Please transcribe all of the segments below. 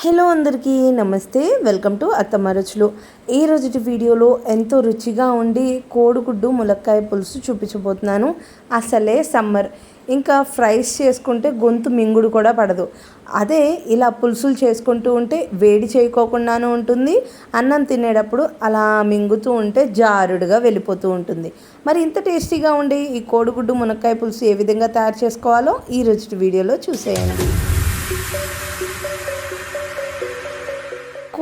Hello అందరికీ నమస్తే, welcome to అత్తమ్మ రుచులు. ఈ రోజుటి వీడియోలో ఎంతో రుచిగా ఉండి కోడిగుడ్డు ములక్కాయ పులుసు చూపించబోతున్నాను. అసలే సమ్మర్, ఇంకా ఫ్రైస్ చేసుకుంటే గొంతు మింగుడు కూడా పడదు. అదే ఇలా పులుసులు చేసుకుంటూ ఉంటే వేడి చేయకోకుండానూ ఉంటుంది, అన్నం తినేటప్పుడు అలా మింగుతూ ఉంటే జారుడుగా వెళ్ళిపోతూ ఉంటుంది. మరి ఇంత టేస్టీగా ఉండి ఈ కోడిగుడ్డు ములక్కాయ పులుసు ఏ విధంగా తయారు చేసుకోవాలో ఈ రోజుటి వీడియోలో చూసేయండి.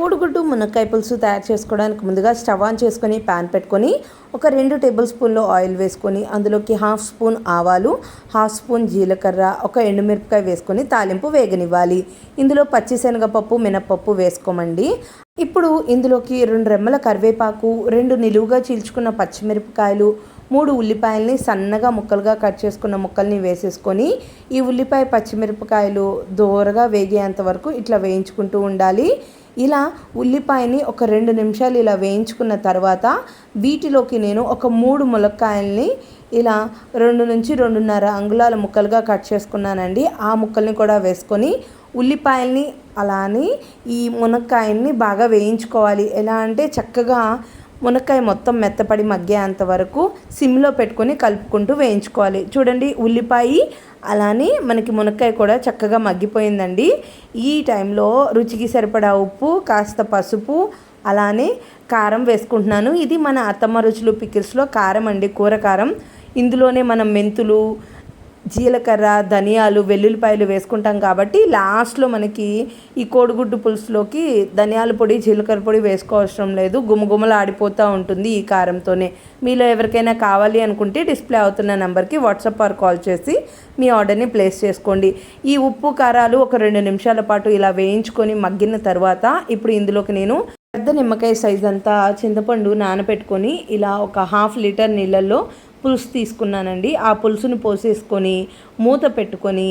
కోడిగుడ్డు మునక్కాయ పులుసు తయారు చేసుకోవడానికి ముందుగా స్టవ్ ఆన్ చేసుకొని ప్యాన్ పెట్టుకొని ఒక 2 టేబుల్ స్పూన్లు ఆయిల్ వేసుకొని అందులోకి 1/2 స్పూన్ ఆవాలు, 1/2 స్పూన్ జీలకర్ర, ఒక ఎండుమిరపకాయ వేసుకొని తాలింపు వేగనివ్వాలి. ఇందులో పచ్చిశనగపప్పు, మినపప్పు వేసుకోమండి. ఇప్పుడు ఇందులోకి 2 రెమ్మల కరివేపాకు, 2 నిలువుగా చీల్చుకున్న పచ్చిమిరపకాయలు, 3 ఉల్లిపాయలని సన్నగా ముక్కలుగా కట్ చేసుకున్న ముక్కల్ని వేసేసుకొని ఈ ఉల్లిపాయ పచ్చిమిరపకాయలు దోరగా వేగేంత వరకు ఇట్లా వేయించుకుంటూ ఉండాలి. ఇలా ఉల్లిపాయని ఒక 2 నిమిషాలు ఇలా వేయించుకున్న తర్వాత వీటిలోకి నేను ఒక 3 ములక్కాయల్ని ఇలా 2 నుంచి 2.5 అంగుళాల ముక్కలుగా కట్ చేసుకున్నానండి. ఆ ముక్కల్ని కూడా వేసుకొని ఉల్లిపాయల్ని అలానే ఈ మునక్కాయల్ని బాగా వేయించుకోవాలి. ఎలా అంటే చక్కగా మునక్కాయ మొత్తం మెత్తపడి మగ్గేంత వరకు సిమ్లో పెట్టుకొని కలుపుకుంటూ వేయించుకోవాలి. చూడండి, ఉల్లిపాయ అలానే మనకి మునక్కాయ కూడా చక్కగా మగ్గిపోయిందండి. ఈ టైంలో రుచికి సరిపడా ఉప్పు, కాస్త పసుపు, అలానే కారం వేసుకుంటున్నాను. ఇది మన అత్తమ్మ రుచులు పికిల్స్లో కారం అండి, కూర కారం. ఇందులోనే మనం మెంతులు, జీలకర్ర, ధనియాలు, వెల్లుల్లిపాయలు వేసుకుంటాం కాబట్టి లాస్ట్లో మనకి ఈ కోడిగుడ్డు పులుసులోకి ధనియాల పొడి, జీలకర్ర పొడి వేసుకోవసరం లేదు. గుమగుమలు ఆడిపోతూ ఉంటుంది ఈ కారంతోనే. మీలో ఎవరికైనా కావాలి అనుకుంటే డిస్ప్లే అవుతున్న నెంబర్కి వాట్సాప్ ఆర్ కాల్ చేసి మీ ఆర్డర్ని ప్లేస్ చేసుకోండి. ఈ ఉప్పు కారాలు ఒక 2 నిమిషాల పాటు ఇలా వేయించుకొని మగ్గిన తర్వాత ఇప్పుడు ఇందులోకి నేను పెద్ద నిమ్మకాయ సైజ్ అంతా చింతపండు నానబెట్టుకొని ఇలా ఒక 1/2 లీటర్ నీళ్ళల్లో పులుసు తీసుకున్నానండి. ఆ పులుసుని పోసేసుకొని మూత పెట్టుకొని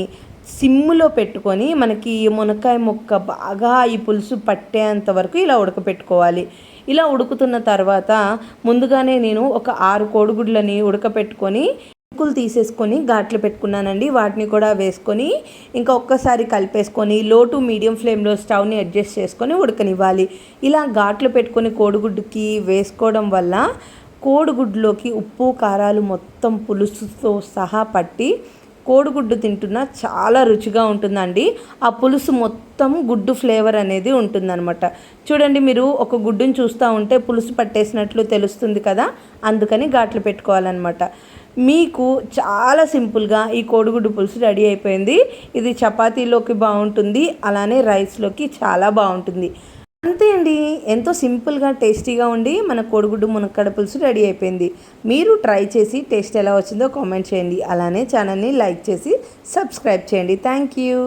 సిమ్లో పెట్టుకొని మనకి మునక్కాయ ముక్క బాగా ఈ పులుసు పట్టేంత వరకు ఇలా ఉడకపెట్టుకోవాలి. ఇలా ఉడుకుతున్న తర్వాత ముందుగానే నేను ఒక 6 కోడిగుడ్లని ఉడకపెట్టుకొని ముక్కలు తీసేసుకొని ఘాట్లు పెట్టుకున్నానండి. వాటిని కూడా వేసుకొని ఇంకా ఒక్కసారి కలిపేసుకొని లో టు మీడియం ఫ్లేమ్లో స్టవ్ని అడ్జస్ట్ చేసుకొని ఉడకనివ్వాలి. ఇలా ఘాట్లు పెట్టుకొని కోడిగుడ్డుకి వేసుకోవడం వల్ల కోడిగుడ్డులోకి ఉప్పు కారాలు మొత్తం పులుసుతో సహా పట్టి కోడిగుడ్డు తింటున్నా చాలా రుచిగా ఉంటుందండి. ఆ పులుసు మొత్తం గుడ్డు ఫ్లేవర్ అనేది ఉంటుందన్నమాట. చూడండి, మీరు ఒక గుడ్డుని చూస్తూ ఉంటే పులుసు పట్టేసినట్లు తెలుస్తుంది కదా, అందుకని ఘాట్లు పెట్టుకోవాలన్నమాట. మీకు చాలా సింపుల్గా ఈ కోడిగుడ్డు పులుసు రెడీ అయిపోయింది. ఇది చపాతీలోకి బాగుంటుంది, అలానే రైస్లోకి చాలా బాగుంటుంది. అంతే అండి, ఎంతో సింపుల్గా టేస్టీగా ఉండి మన కోడిగుడ్డు మునక్కాడ పులుసు రెడీ అయిపోయింది. మీరు ట్రై చేసి టేస్ట్ ఎలా వచ్చిందో కామెంట్ చేయండి. అలానే ఛానల్ని లైక్ చేసి సబ్స్క్రైబ్ చేయండి. Thank you.